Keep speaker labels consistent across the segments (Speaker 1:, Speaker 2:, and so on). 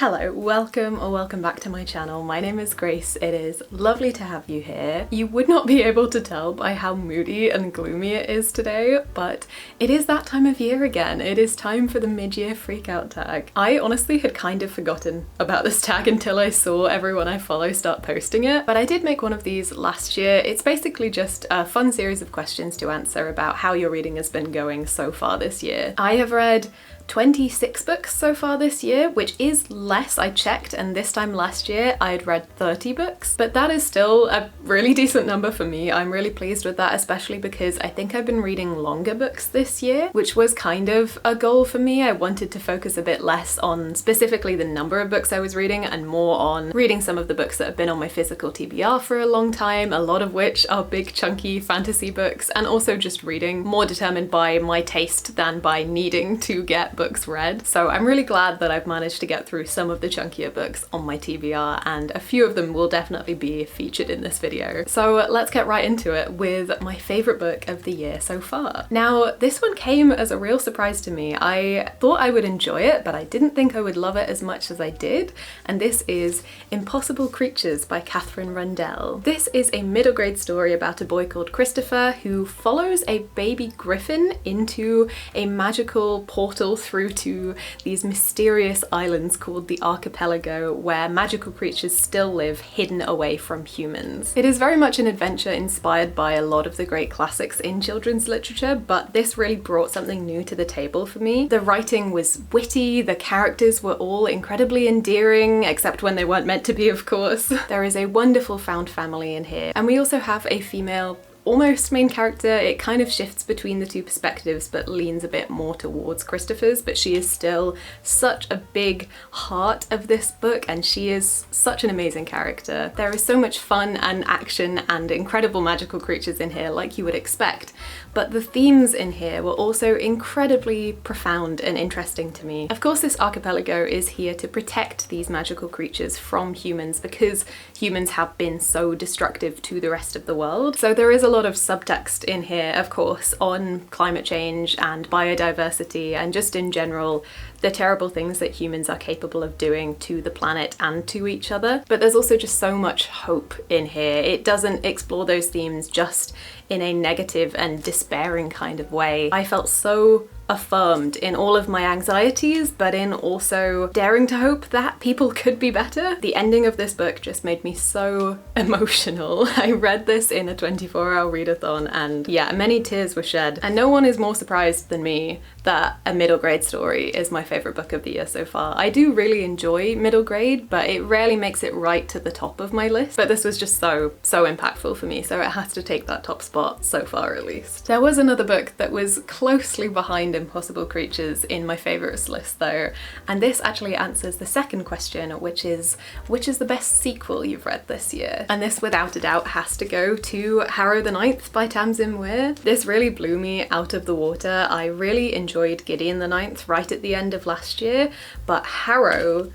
Speaker 1: Hello, welcome back to my channel. My name is Grace. It is lovely to have you here. You would not be able to tell by how moody and gloomy it is today, but it is that time of year again. It is time for the mid-year freakout tag. I honestly had kind of forgotten about this tag until I saw everyone I follow start posting it, but I did make one of these last year. It's basically just a fun series of questions to answer about how your reading has been going so far this year. I have read 26 books so far this year, which is less. I checked, and this time last year I had read 30 books, but that is still a really decent number for me. I'm really pleased with that, especially because I think I've been reading longer books this year, which was kind of a goal for me. I wanted to focus a bit less on specifically the number of books I was reading and more on reading some of the books that have been on my physical TBR for a long time, a lot of which are big chunky fantasy books, and also just reading more determined by my taste than by needing to get books read. So I'm really glad that I've managed to get through some of the chunkier books on my TBR, and a few of them will definitely be featured in this video. So let's get right into it with my favourite book of the year so far. Now, this one came as a real surprise to me. I thought I would enjoy it, but I didn't think I would love it as much as I did, and this is Impossible Creatures by Katherine Rundell. This is a middle grade story about a boy called Christopher who follows a baby griffin into a magical portal through to these mysterious islands called the Archipelago, where magical creatures still live hidden away from humans. It is very much an adventure inspired by a lot of the great classics in children's literature, but this really brought something new to the table for me. The writing was witty, the characters were all incredibly endearing, except when they weren't meant to be, of course. There is a wonderful found family in here, and we also have a female almost main character. It kind of shifts between the two perspectives but leans a bit more towards Christopher's, but she is still such a big heart of this book, and she is such an amazing character. There is so much fun and action and incredible magical creatures in here, like you would expect, but the themes in here were also incredibly profound and interesting to me. Of course, this archipelago is here to protect these magical creatures from humans because humans have been so destructive to the rest of the world. So there is a lot of subtext in here, of course, on climate change and biodiversity and just in general the terrible things that humans are capable of doing to the planet and to each other. But there's also just so much hope in here. It doesn't explore those themes just in a negative and despairing kind of way. I felt so affirmed in all of my anxieties, but in also daring to hope that people could be better. The ending of this book just made me so emotional. I read this in a 24-hour readathon, and yeah, many tears were shed. And no one is more surprised than me that a middle grade story is my favourite book of the year so far. I do really enjoy middle grade, but it rarely makes it right to the top of my list. But this was just so impactful for me, so it has to take that top spot so far at least. There was another book that was closely behind Impossible Creatures in my favourites list though, and this actually answers the second question, which is the best sequel you've read this year? And this without a doubt has to go to Harrow the Ninth by Tamsyn Muir. This really blew me out of the water. I really enjoyed Gideon the Ninth right at the end of last year, but Harrow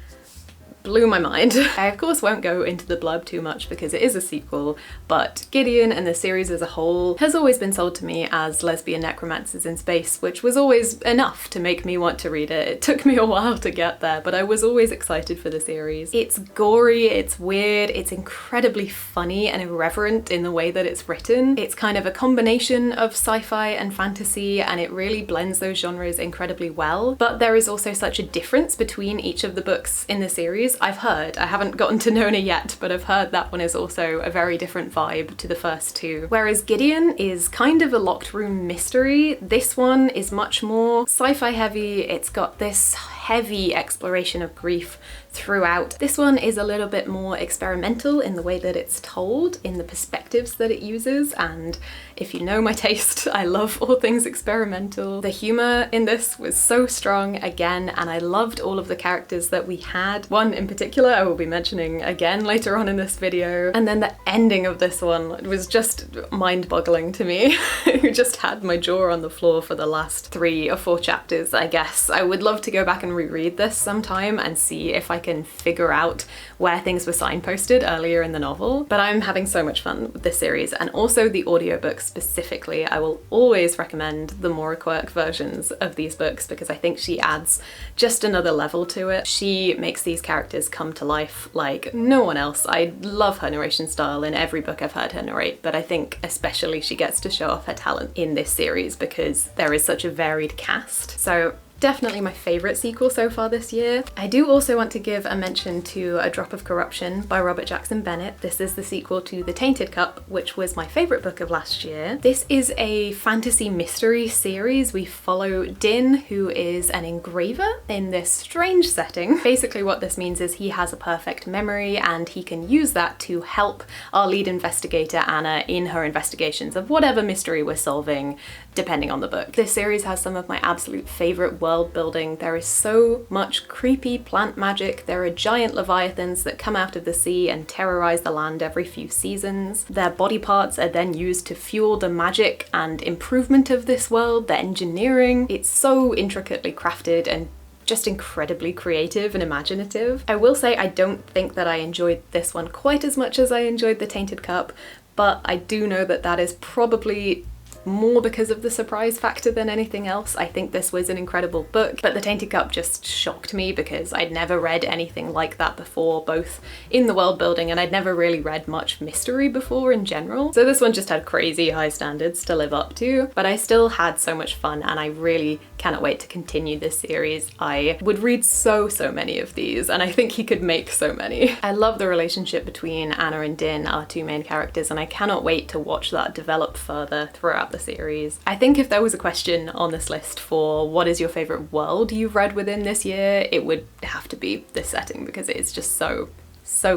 Speaker 1: blew my mind. I of course won't go into the blurb too much because it is a sequel, but Gideon and the series as a whole has always been sold to me as lesbian necromancers in space, which was always enough to make me want to read it. It took me a while to get there, but I was always excited for the series. It's gory, it's weird, it's incredibly funny and irreverent in the way that it's written. It's kind of a combination of sci-fi and fantasy, and it really blends those genres incredibly well. But there is also such a difference between each of the books in the series. I've heard, I haven't gotten to know it yet, but I've heard that one is also a very different vibe to the first two. Whereas Gideon is kind of a locked room mystery, this one is much more sci-fi heavy. It's got this heavy exploration of grief throughout. This one is a little bit more experimental in the way that it's told, in the perspectives that it uses, and if you know my taste, I love all things experimental. The humour in this was so strong again, and I loved all of the characters that we had. One in particular I will be mentioning again later on in this video. And then the ending of this one was just mind-boggling to me. It just had my jaw on the floor for the last 3 or 4 chapters, I guess. I would love to go back and and reread this sometime and see if I can figure out where things were signposted earlier in the novel. But I'm having so much fun with this series, and also the audiobook specifically. I will always recommend the Maura Quirk versions of these books because I think she adds just another level to it. She makes these characters come to life like no one else. I love her narration style in every book I've heard her narrate, but I think especially she gets to show off her talent in this series because there is such a varied cast. So definitely my favourite sequel so far this year. I do also want to give a mention to A Drop of Corruption by Robert Jackson Bennett. This is the sequel to The Tainted Cup, which was my favourite book of last year. This is a fantasy mystery series. We follow Din, who is an engraver in this strange setting. Basically what this means is he has a perfect memory and he can use that to help our lead investigator Anna in her investigations of whatever mystery we're solving, depending on the book. This series has some of my absolute favourite world building. There is so much creepy plant magic. There are giant leviathans that come out of the sea and terrorize the land every few seasons. Their body parts are then used to fuel the magic and improvement of this world, the engineering. It's so intricately crafted and just incredibly creative and imaginative. I will say I don't think that I enjoyed this one quite as much as I enjoyed The Tainted Cup, but I do know that that is probably more because of the surprise factor than anything else. I think this was an incredible book, but The Tainted Cup just shocked me because I'd never read anything like that before, both in the world building and I'd never really read much mystery before in general. So this one just had crazy high standards to live up to, but I still had so much fun and I really cannot wait to continue this series. I would read so many of these, and I think he could make so many. I love the relationship between Anna and Din, our two main characters, and I cannot wait to watch that develop further throughout the series. I think if there was a question on this list for what is your favourite world you've read within this year, it would have to be this setting because it is just so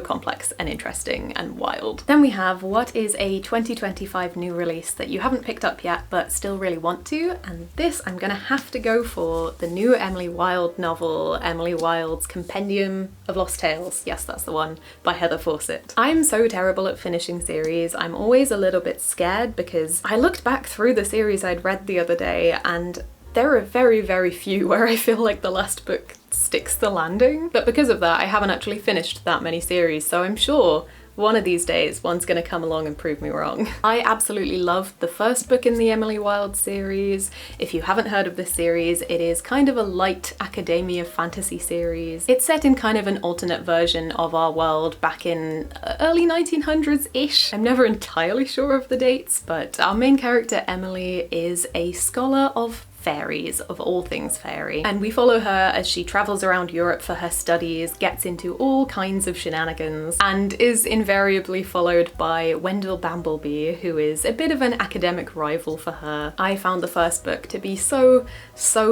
Speaker 1: complex and interesting and wild. Then we have what is a 2025 new release that you haven't picked up yet but still really want to, and this I'm gonna have to go for the new Emily Wilde novel, Emily Wilde's Compendium of Lost Tales. Yes, that's the one, by Heather Fawcett. I'm so terrible at finishing series. I'm always a little bit scared because I looked back through the series I'd read the other day and there are very few where I feel like the last book sticks the landing. But because of that, I haven't actually finished that many series, so I'm sure one of these days one's gonna come along and prove me wrong. I absolutely loved the first book in the Emily Wilde series. If you haven't heard of this series, it is kind of a light academia fantasy series. It's set in kind of an alternate version of our world back in early 1900s-ish. I'm never entirely sure of the dates, but our main character Emily is a scholar of fairies, of all things fairy, and we follow her as she travels around Europe for her studies, gets into all kinds of shenanigans, and is invariably followed by Wendell Bamblebee, who is a bit of an academic rival for her. I found the first book to be so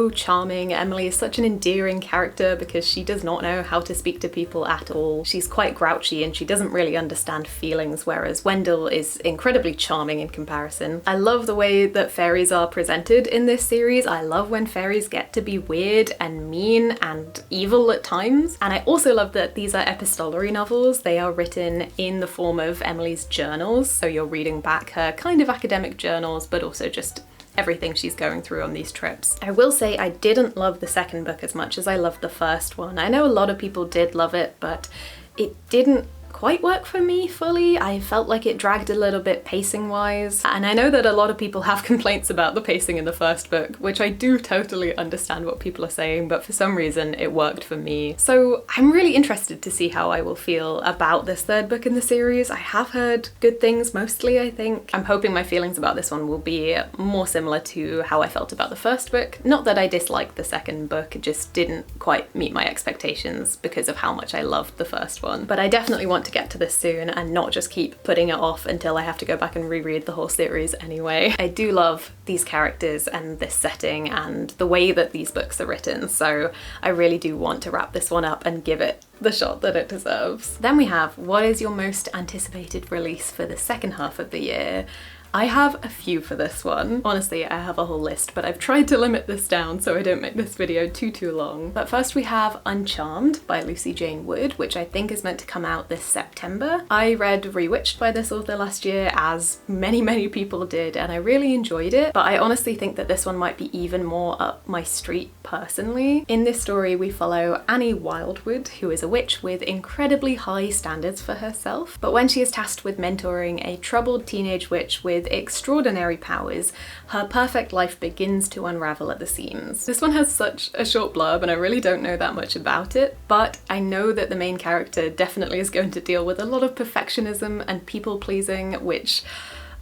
Speaker 1: charming. Emily is such an endearing character because she does not know how to speak to people at all. She's quite grouchy and she doesn't really understand feelings, whereas Wendell is incredibly charming in comparison. I love the way that fairies are presented in this series. I love when fairies get to be weird and mean and evil at times. And I also love that these are epistolary novels. They are written in the form of Emily's journals. So you're reading back her kind of academic journals, but also just everything she's going through on these trips. I will say I didn't love the second book as much as I loved the first one. I know a lot of people did love it, but it didn't quite work for me fully. I felt like it dragged a little bit pacing wise, and I know that a lot of people have complaints about the pacing in the first book, which I do totally understand what people are saying, but for some reason it worked for me. So I'm really interested to see how I will feel about this third book in the series. I have heard good things mostly, I think. I'm hoping my feelings about this one will be more similar to how I felt about the first book. Not that I disliked the second book, it just didn't quite meet my expectations because of how much I loved the first one. But I definitely want to get to this soon and not just keep putting it off until I have to go back and reread the whole series anyway. I do love these characters and this setting and the way that these books are written, so I really do want to wrap this one up and give it the shot that it deserves. Then we have what is your most anticipated release for the second half of the year? I have a few for this one. Honestly, I have a whole list, but I've tried to limit this down so I don't make this video too long. But first we have Uncharmed by Lucie Jane Wood, which I think is meant to come out this September. I read Rewitched by this author last year, as many people did, and I really enjoyed it, but I honestly think that this one might be even more up my street personally. In this story we follow Annie Wildwood, who is a witch with incredibly high standards for herself, but when she is tasked with mentoring a troubled teenage witch with extraordinary powers, her perfect life begins to unravel at the seams. This one has such a short blurb and I really don't know that much about it, but I know that the main character definitely is going to deal with a lot of perfectionism and people-pleasing, which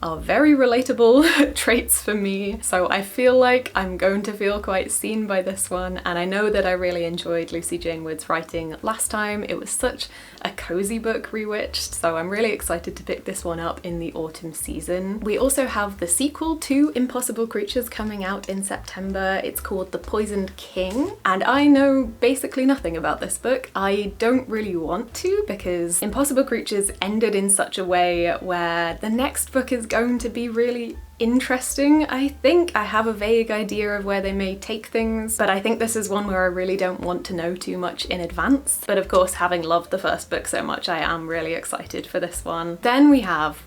Speaker 1: are very relatable traits for me, so I feel like I'm going to feel quite seen by this one, and I know that I really enjoyed Lucie Jane Wood's writing last time. It was such a cozy book, Rewitched, so I'm really excited to pick this one up in the autumn season. We also have the sequel to Impossible Creatures coming out in September. It's called The Poisoned King, and I know basically nothing about this book. I don't really want to, because Impossible Creatures ended in such a way where the next book is going to be really interesting. I think I have a vague idea of where they may take things, but I think this is one where I really don't want to know too much in advance. But of course, having loved the first book so much, I am really excited for this one. Then we have,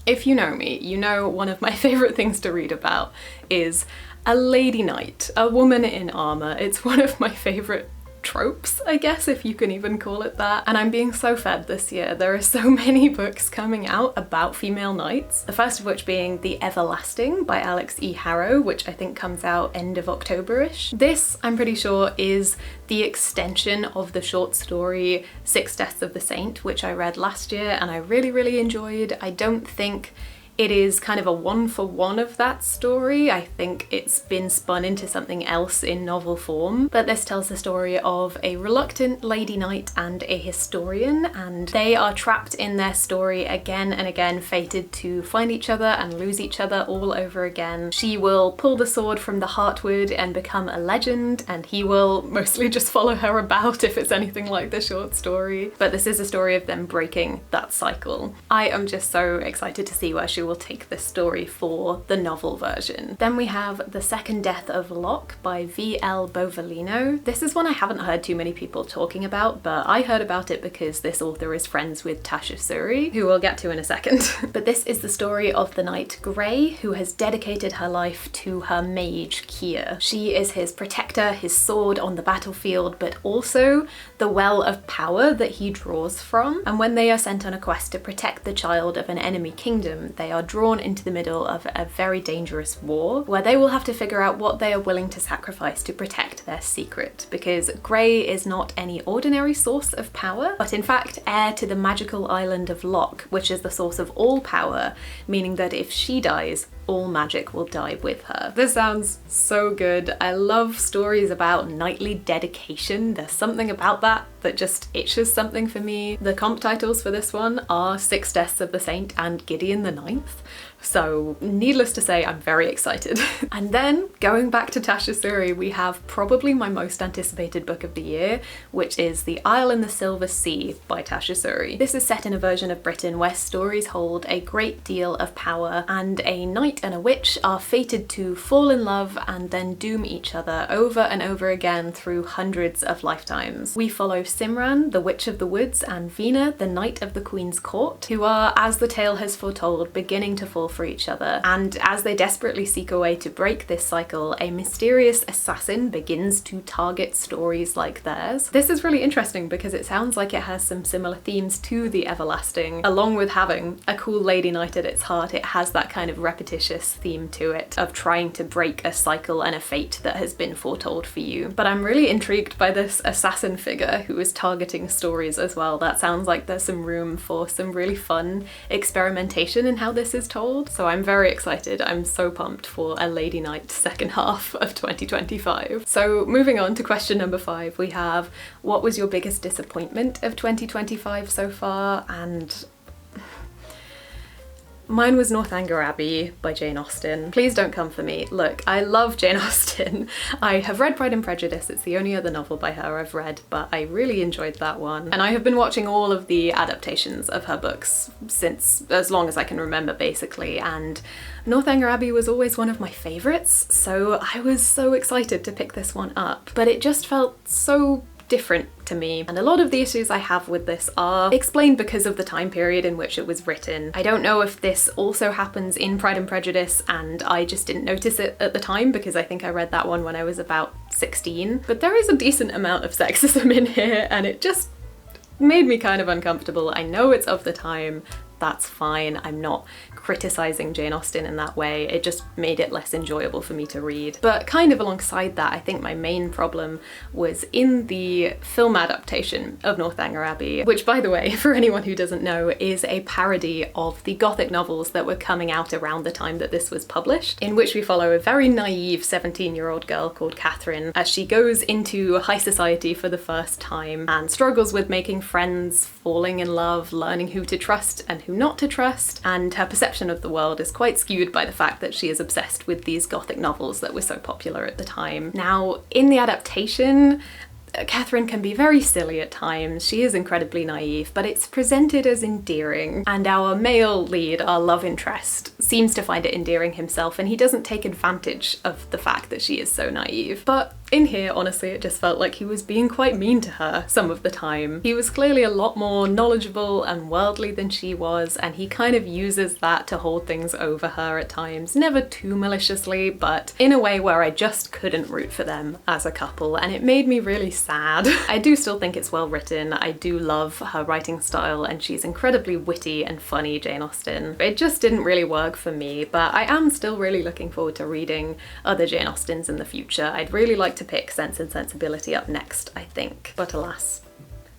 Speaker 1: if you know me, you know one of my favourite things to read about is a lady knight, a woman in armour. It's one of my favourite tropes, I guess, if you can even call it that, and I'm being so fed this year. There are so many books coming out about female knights, the first of which being The Everlasting by Alix E. Harrow, which I think comes out end of October-ish. This, I'm pretty sure, is the extension of the short story Six Deaths of the Saint, which I read last year and I really enjoyed. I don't think it is kind of a one-for-one of that story. I think it's been spun into something else in novel form, but this tells the story of a reluctant lady knight and a historian, and they are trapped in their story again and again, fated to find each other and lose each other all over again. She will pull the sword from the heartwood and become a legend, and he will mostly just follow her about if it's anything like the short story. But this is a story of them breaking that cycle. I am just so excited to see where she will take this story for the novel version. Then we have The Second Death of Locke by V.L. Bovalino. This is one I haven't heard too many people talking about, but I heard about it because this author is friends with Tasha Suri, who we'll get to in a second. But this is the story of the knight Grey, who has dedicated her life to her mage Kier. She is his protector, his sword on the battlefield, but also the well of power that he draws from. And when they are sent on a quest to protect the child of an enemy kingdom, they are drawn into the middle of a very dangerous war where they will have to figure out what they are willing to sacrifice to protect their secret, because Grey is not any ordinary source of power, but in fact heir to the magical island of Locke, which is the source of all power, meaning that if she dies, all magic will die with her. This sounds so good. I love stories about knightly dedication. There's something about that just itches something for me. The comp titles for this one are Six Deaths of the Saint and Gideon the Ninth. So needless to say, I'm very excited. And then going back to Tasha Suri, we have probably my most anticipated book of the year, which is The Isle in the Silver Sea by Tasha Suri. This is set in a version of Britain where stories hold a great deal of power, and a knight and a witch are fated to fall in love and then doom each other over and over again through hundreds of lifetimes. We follow Simran, the Witch of the Woods, and Vina, the Knight of the Queen's Court, who are, as the tale has foretold, beginning to fall for each other. And as they desperately seek a way to break this cycle, a mysterious assassin begins to target stories like theirs. This is really interesting because it sounds like it has some similar themes to The Everlasting. Along with having a cool lady knight at its heart, it has that kind of repetitious theme to it of trying to break a cycle and a fate that has been foretold for you. But I'm really intrigued by this assassin figure who is targeting stories as well. That sounds like there's some room for some really fun experimentation in how this is told. So I'm very excited. I'm so pumped for a Lady Knight second half of 2025. So moving on to question number 5, we have, what was your biggest disappointment of 2025 so far? And Mine was Northanger Abbey by Jane Austen. Please don't come for me. Look, I love Jane Austen. I have read Pride and Prejudice. It's the only other novel by her I've read, but I really enjoyed that one. And I have been watching all of the adaptations of her books since as long as I can remember, basically, and Northanger Abbey was always one of my favourites, so I was so excited to pick this one up. But it just felt so different to me, and a lot of the issues I have with this are explained because of the time period in which it was written. I don't know if this also happens in Pride and Prejudice and I just didn't notice it at the time because I think I read that one when I was about 16, but there is a decent amount of sexism in here and it just made me kind of uncomfortable. I know it's of the time, that's fine. I'm not criticizing Jane Austen in that way, it just made it less enjoyable for me to read. But kind of alongside that, I think my main problem was in the film adaptation of Northanger Abbey, which, by the way, for anyone who doesn't know, is a parody of the Gothic novels that were coming out around the time that this was published, in which we follow a very naive 17-year-old girl called Katherine as she goes into high society for the first time and struggles with making friends, falling in love, learning who to trust and who not to trust, and her perception of the world is quite skewed by the fact that she is obsessed with these Gothic novels that were so popular at the time. Now, in the adaptation, Katherine can be very silly at times, she is incredibly naive, but it's presented as endearing, and our male lead, our love interest, seems to find it endearing himself, and he doesn't take advantage of the fact that she is so naive. But in here, honestly, it just felt like he was being quite mean to her some of the time. He was clearly a lot more knowledgeable and worldly than she was, and he kind of uses that to hold things over her at times, never too maliciously, but in a way where I just couldn't root for them as a couple, and it made me really sad. I do still think it's well written, I do love her writing style, and she's incredibly witty and funny, Jane Austen. It just didn't really work for me, but I am still really looking forward to reading other Jane Austens in the future. I'd really like to pick Sense and Sensibility up next, I think. But alas,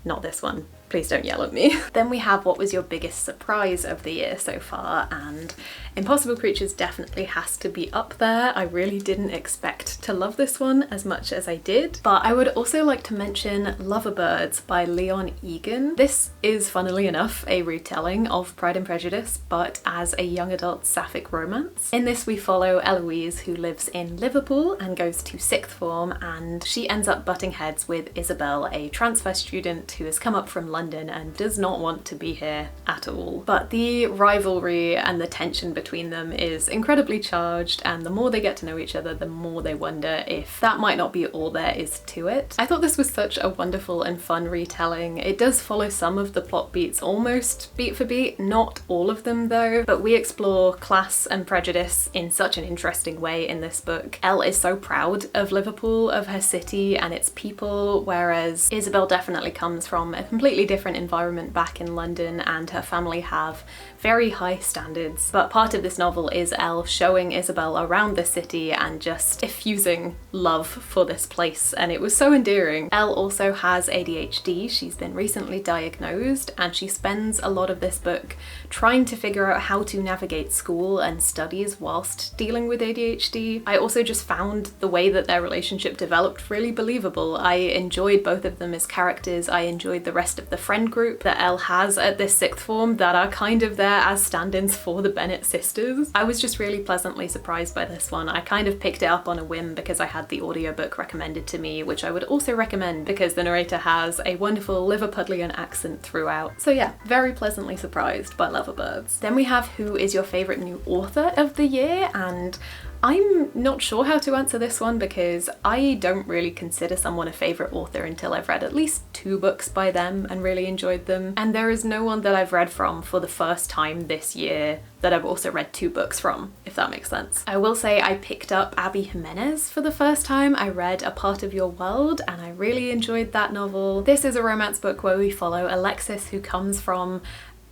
Speaker 1: not this one. Please don't yell at me. Then we have what was your biggest surprise of the year so far, and Impossible Creatures definitely has to be up there. I really didn't expect to love this one as much as I did, but I would also like to mention Loverbirds by Leon Egan. This is, funnily enough, a retelling of Pride and Prejudice, but as a young adult sapphic romance. In this we follow Eloise, who lives in Liverpool and goes to sixth form, and she ends up butting heads with Isabel, a transfer student who has come up from London and does not want to be here at all. But the rivalry and the tension between them is incredibly charged, and the more they get to know each other, the more they wonder if that might not be all there is to it. I thought this was such a wonderful and fun retelling. It does follow some of the plot beats almost beat for beat, not all of them though, but we explore class and prejudice in such an interesting way in this book. Elle is so proud of Liverpool, of her city and its people, whereas Isabel definitely comes from a completely different environment back in London, and her family have very high standards. But part of this novel is Elle showing Isabel around the city and just effusing love for this place, and it was so endearing. Elle also has ADHD, she's been recently diagnosed, and she spends a lot of this book trying to figure out how to navigate school and studies whilst dealing with ADHD. I also just found the way that their relationship developed really believable. I enjoyed both of them as characters, I enjoyed the rest of the friend group that Elle has at this sixth form that are kind of there as stand-ins for the Bennett sisters. I was just really pleasantly surprised by this one. I kind of picked it up on a whim because I had the audiobook recommended to me, which I would also recommend because the narrator has a wonderful Liverpudlian accent throughout. So yeah, very pleasantly surprised by Loverbirds. Then we have Who is your favourite new author of the year, and I'm not sure how to answer this one because I don't really consider someone a favourite author until I've read at least 2 books by them and really enjoyed them, and there is no one that I've read from for the first time this year that I've also read 2 books from, if that makes sense. I will say I picked up Abbey Jimenez for the first time. I read A Part of Your World and I really enjoyed that novel. This is a romance book where we follow Alexis, who comes from,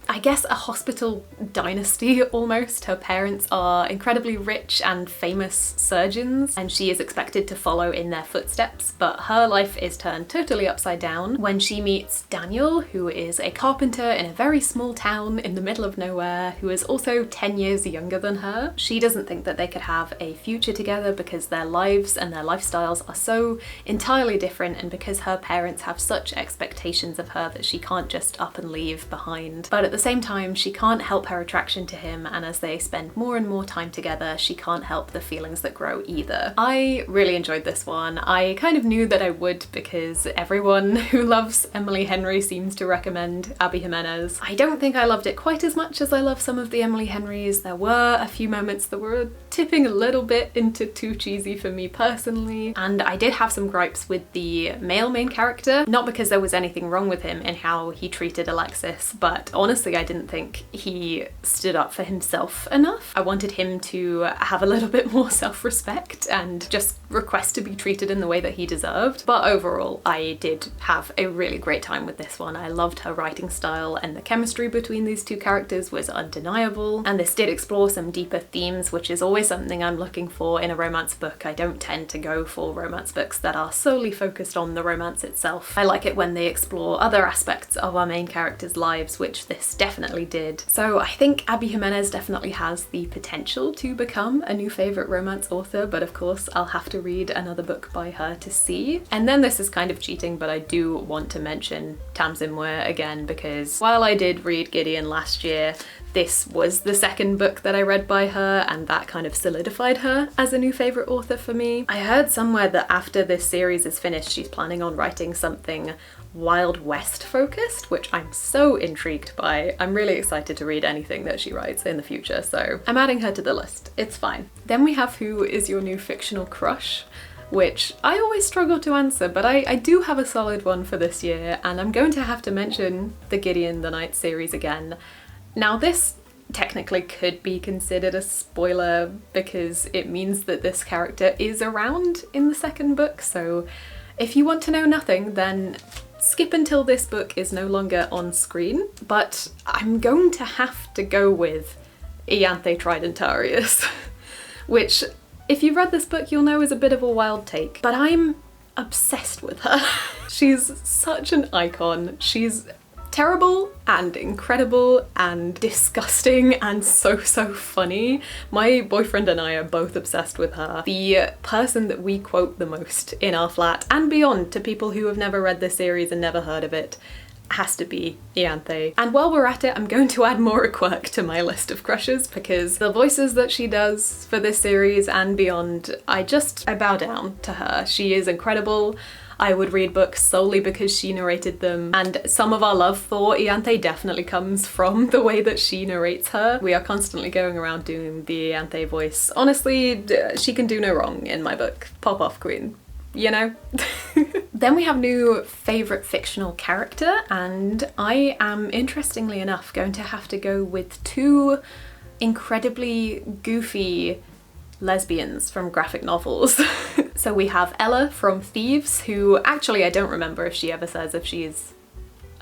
Speaker 1: I guess, a hospital dynasty almost. Her parents are incredibly rich and famous surgeons, and she is expected to follow in their footsteps, but her life is turned totally upside down when she meets Daniel, who is a carpenter in a very small town in the middle of nowhere, who is also 10 years younger than her. She doesn't think that they could have a future together because their lives and their lifestyles are so entirely different, and because her parents have such expectations of her that she can't just up and leave behind. But at the the same time, she can't help her attraction to him, and as they spend more and more time together, she can't help the feelings that grow either. I really enjoyed this one. I kind of knew that I would because everyone who loves Emily Henry seems to recommend Abbey Jimenez. I don't think I loved it quite as much as I love some of the Emily Henrys. There were a few moments that were tipping a little bit into too cheesy for me personally, and I did have some gripes with the male main character, not because there was anything wrong with him in how he treated Alexis, but honestly I didn't think he stood up for himself enough. I wanted him to have a little bit more self-respect and just request to be treated in the way that he deserved. But overall, I did have a really great time with this one. I loved her writing style, and the chemistry between these two characters was undeniable, and this did explore some deeper themes, which is always something I'm looking for in a romance book. I don't tend to go for romance books that are solely focused on the romance itself. I like it when they explore other aspects of our main characters' lives, which this definitely did. So I think Abbey Jimenez definitely has the potential to become a new favourite romance author, but of course I'll have to read another book by her to see. And then this is kind of cheating, but I do want to mention Tamsyn Muir again, because while I did read Gideon last year, this was the second book that I read by her, and that kind of solidified her as a new favourite author for me. I heard somewhere that after this series is finished, she's planning on writing something Wild West focused, which I'm so intrigued by. I'm really excited to read anything that she writes in the future, so I'm adding her to the list. It's fine. Then we have Who is your new fictional crush? Which I always struggle to answer, but I do have a solid one for this year, and I'm going to have to mention the Gideon the Night series again. Now this technically could be considered a spoiler because it means that this character is around in the second book, so if you want to know nothing, then skip until this book is no longer on screen. But I'm going to have to go with Ianthe Tridentarius, which if you've read this book you'll know is a bit of a wild take, but I'm obsessed with her. She's such an icon. She's terrible and incredible and disgusting and so funny. My boyfriend and I are both obsessed with her. The person that we quote the most in our flat and beyond to people who have never read this series and never heard of it has to be Ianthe. And while we're at it, I'm going to add Maura Quirk to my list of crushes because the voices that she does for this series and beyond, I bow down to her. She is incredible. I would read books solely because she narrated them, and some of our love for Ianthe definitely comes from the way that she narrates her. We are constantly going around doing the Ianthe voice. Honestly, she can do no wrong in my book. Pop off, queen. You know? Then we have new favourite fictional character, and I am, interestingly enough, going to have to go with two incredibly goofy lesbians from graphic novels. So we have Ella from Thieves, who actually I don't remember if she ever says if she's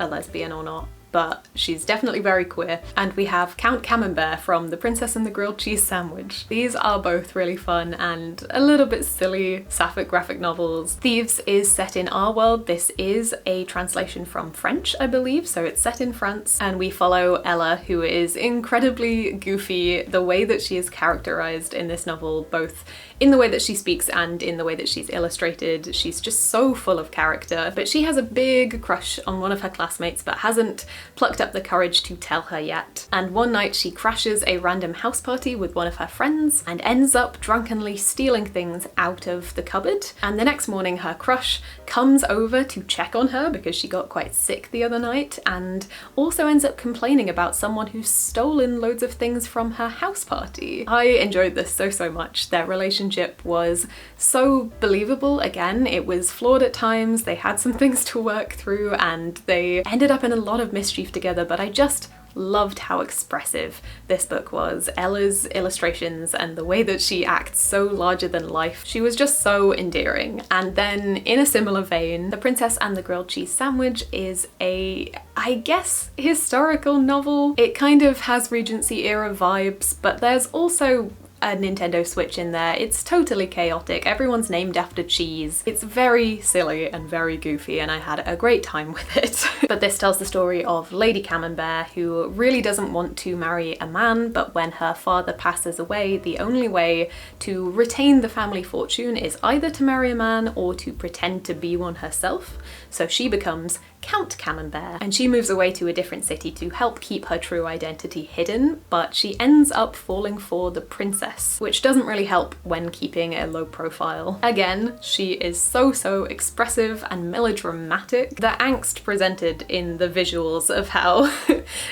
Speaker 1: a lesbian or not, but she's definitely very queer. And we have Count Camembert from The Princess and the Grilled Cheese Sandwich. These are both really fun and a little bit silly sapphic graphic novels. Thieves is set in our world. This is a translation from French, I believe, so it's set in France, and we follow Ella, who is incredibly goofy. The way that she is characterized in this novel, both in the way that she speaks and in the way that she's illustrated, she's just so full of character. But she has a big crush on one of her classmates but hasn't plucked up the courage to tell her yet. And one night she crashes a random house party with one of her friends and ends up drunkenly stealing things out of the cupboard. And the next morning her crush comes over to check on her because she got quite sick the other night, and also ends up complaining about someone who's stolen loads of things from her house party. I enjoyed this so much. Their relationship was so believable. Again, it was flawed at times, they had some things to work through, and they ended up in a lot of mischief together, but I just loved how expressive this book was. Ella's illustrations and the way that she acts so larger than life, she was just so endearing. And then in a similar vein, The Princess and the Grilled Cheese Sandwich is a, I guess, historical novel. It kind of has Regency era vibes, but there's also a Nintendo Switch in there. It's totally chaotic. Everyone's named after cheese. It's very silly and very goofy, and I had a great time with it. But this tells the story of Lady Camembert, who really doesn't want to marry a man, but when her father passes away, the only way to retain the family fortune is either to marry a man or to pretend to be one herself. So she becomes Count Camembert, and she moves away to a different city to help keep her true identity hidden, but she ends up falling for the princess, which doesn't really help when keeping a low profile. Again, she is so expressive and melodramatic. The angst presented in the visuals of how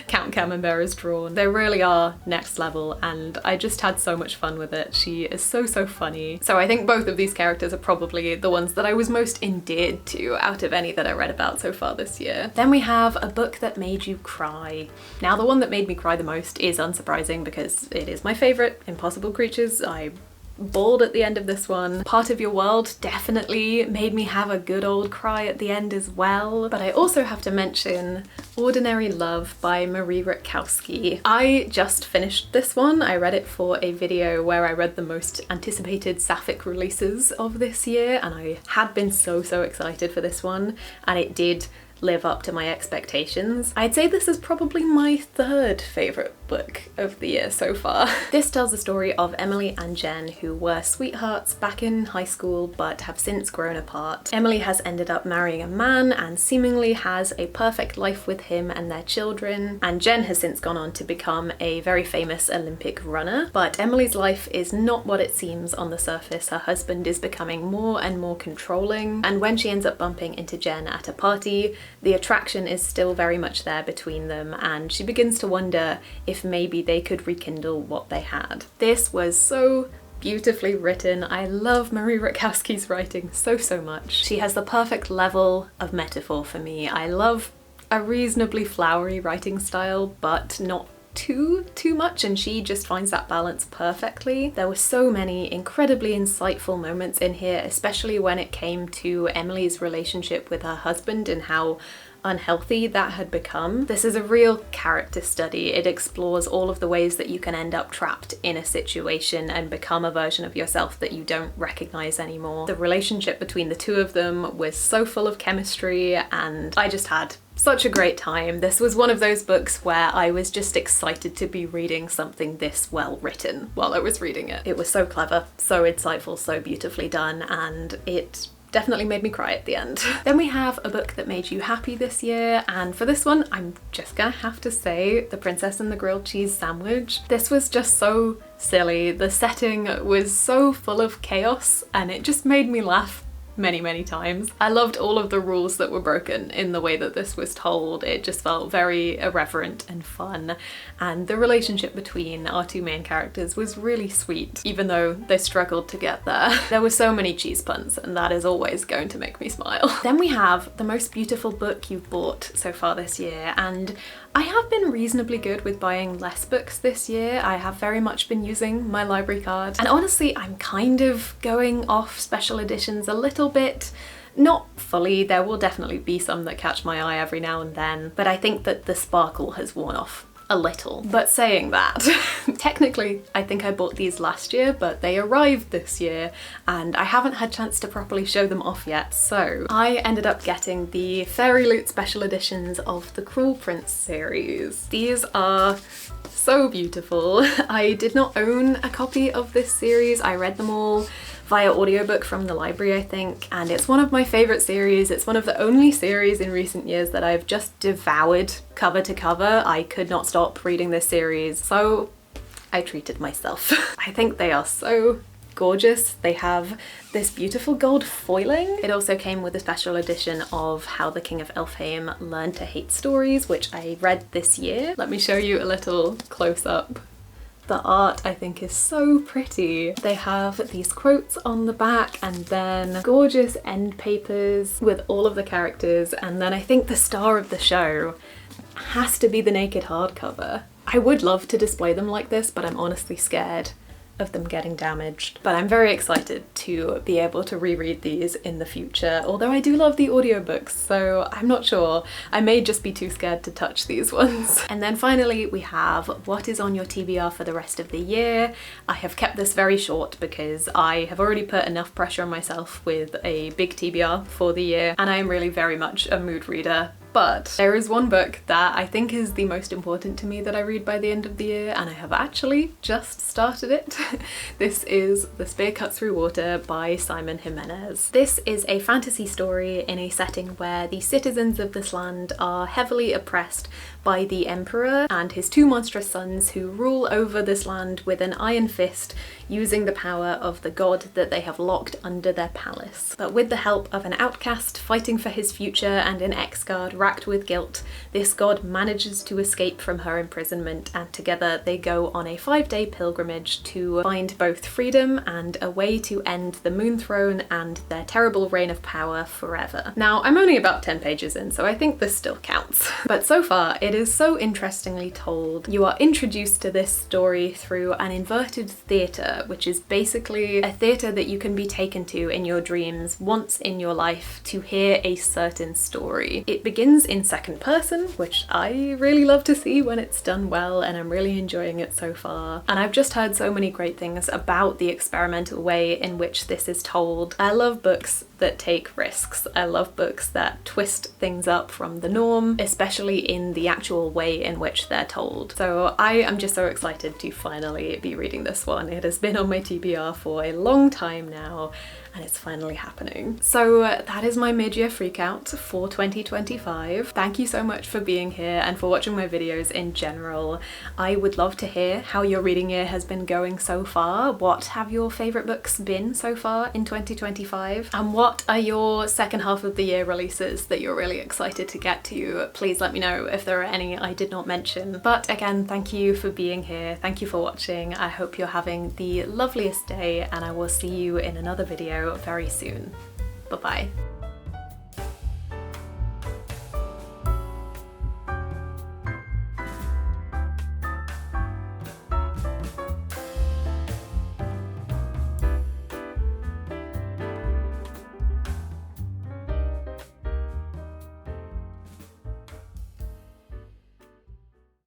Speaker 1: Count Camembert is drawn, they really are next level, and I just had so much fun with it. She is so funny. So I think both of these characters are probably the ones that I was most endeared to out of any that I read about so far this year. Then we have a book that made you cry. Now, the one that made me cry the most is unsurprising because it is my favourite, Impossible Creatures. I bawled at the end of this one. Part of Your World definitely made me have a good old cry at the end as well. But I also have to mention Ordinary Love by Marie Rutkoski. I just finished this one. I read it for a video where I read the most anticipated sapphic releases of this year, and I had been so excited for this one, and it did live up to my expectations. I'd say this is probably my third favourite book of the year so far. This tells the story of Emily and Jen, who were sweethearts back in high school but have since grown apart. Emily has ended up marrying a man and seemingly has a perfect life with him and their children, and Jen has since gone on to become a very famous Olympic runner. But Emily's life is not what it seems on the surface. Her husband is becoming more and more controlling, and when she ends up bumping into Jen at a party, the attraction is still very much there between them, and she begins to wonder if maybe they could rekindle what they had. This was so beautifully written. I love Marie Rutkoski's writing so much. She has the perfect level of metaphor for me. I love a reasonably flowery writing style, but not too much, and she just finds that balance perfectly. There were so many incredibly insightful moments in here, especially when it came to Emily's relationship with her husband and how unhealthy that had become. This is a real character study. It explores all of the ways that you can end up trapped in a situation and become a version of yourself that you don't recognize anymore. The relationship between the two of them was so full of chemistry, and I just had such a great time. This was one of those books where I was just excited to be reading something this well written while I was reading it. It was so clever, so insightful, so beautifully done, and it definitely made me cry at the end. Then we have a book that made you happy this year, and for this one I'm just gonna have to say The Princess and the Grilled Cheese Sandwich. This was just so silly. The setting was so full of chaos and it just made me laugh many times. I loved all of the rules that were broken in the way that this was told. It just felt very irreverent and fun, and the relationship between our two main characters was really sweet, even though they struggled to get there. There were so many cheese puns, and that is always going to make me smile. Then we have The Most Beautiful Book You've Bought so far this year, and I have been reasonably good with buying less books this year. I have very much been using my library card, and honestly I'm kind of going off special editions a little bit. Not fully, there will definitely be some that catch my eye every now and then, but I think that the sparkle has worn off a little. But saying that, technically I think I bought these last year, but they arrived this year and I haven't had a chance to properly show them off yet, so I ended up getting the Fairy Loot special editions of the Cruel Prince series. These are so beautiful. I did not own a copy of this series. I read them all via audiobook from the library, I think, and it's one of my favourite series. It's one of the only series in recent years that I've just devoured cover to cover. I could not stop reading this series, so I treated myself. I think they are so gorgeous. They have this beautiful gold foiling. It also came with a special edition of How the King of Elfhame Learned to Hate Stories, which I read this year. Let me show you a little close-up. The art I think is so pretty. They have these quotes on the back and then gorgeous end papers with all of the characters, and then I think the star of the show has to be the naked hardcover. I would love to display them like this, but I'm honestly scared of them getting damaged. But I'm very excited to be able to reread these in the future, although I do love the audiobooks, so I'm not sure. I may just be too scared to touch these ones. And then finally we have What Is on Your TBR for the Rest of the Year. I have kept this very short because I have already put enough pressure on myself with a big TBR for the year, and I am really very much a mood reader But there is one book that I think is the most important to me that I read by the end of the year, and I have actually just started it. This is The Spear Cut Through Water by Simon Jimenez. This is a fantasy story in a setting where the citizens of this land are heavily oppressed by the Emperor and his two monstrous sons, who rule over this land with an iron fist, using the power of the god that they have locked under their palace. But with the help of an outcast fighting for his future and an ex-guard racked with guilt, this god manages to escape from her imprisonment, and together they go on a 5-day pilgrimage to find both freedom and a way to end the Moon Throne and their terrible reign of power forever. Now, I'm only about 10 pages in, so I think this still counts. But so far, it is so interestingly told. You are introduced to this story through an inverted theatre, which is basically a theatre that you can be taken to in your dreams once in your life to hear a certain story. It begins in second person, which I really love to see when it's done well, and I'm really enjoying it so far. And I've just heard so many great things about the experimental way in which this is told. I love books that take risks. I love books that twist things up from the norm, especially in the actual way in which they're told. So I am just so excited to finally be reading this one. It has been on my TBR for a long time now, and it's finally happening. So that is my mid-year freakout for 2025. Thank you so much for being here and for watching my videos in general. I would love to hear how your reading year has been going so far. What have your favourite books been so far in 2025? And what are your second half of the year releases that you're really excited to get to? Please let me know if there are any I did not mention. But again, thank you for being here. Thank you for watching. I hope you're having the loveliest day, and I will see you in another video very soon. Bye-bye.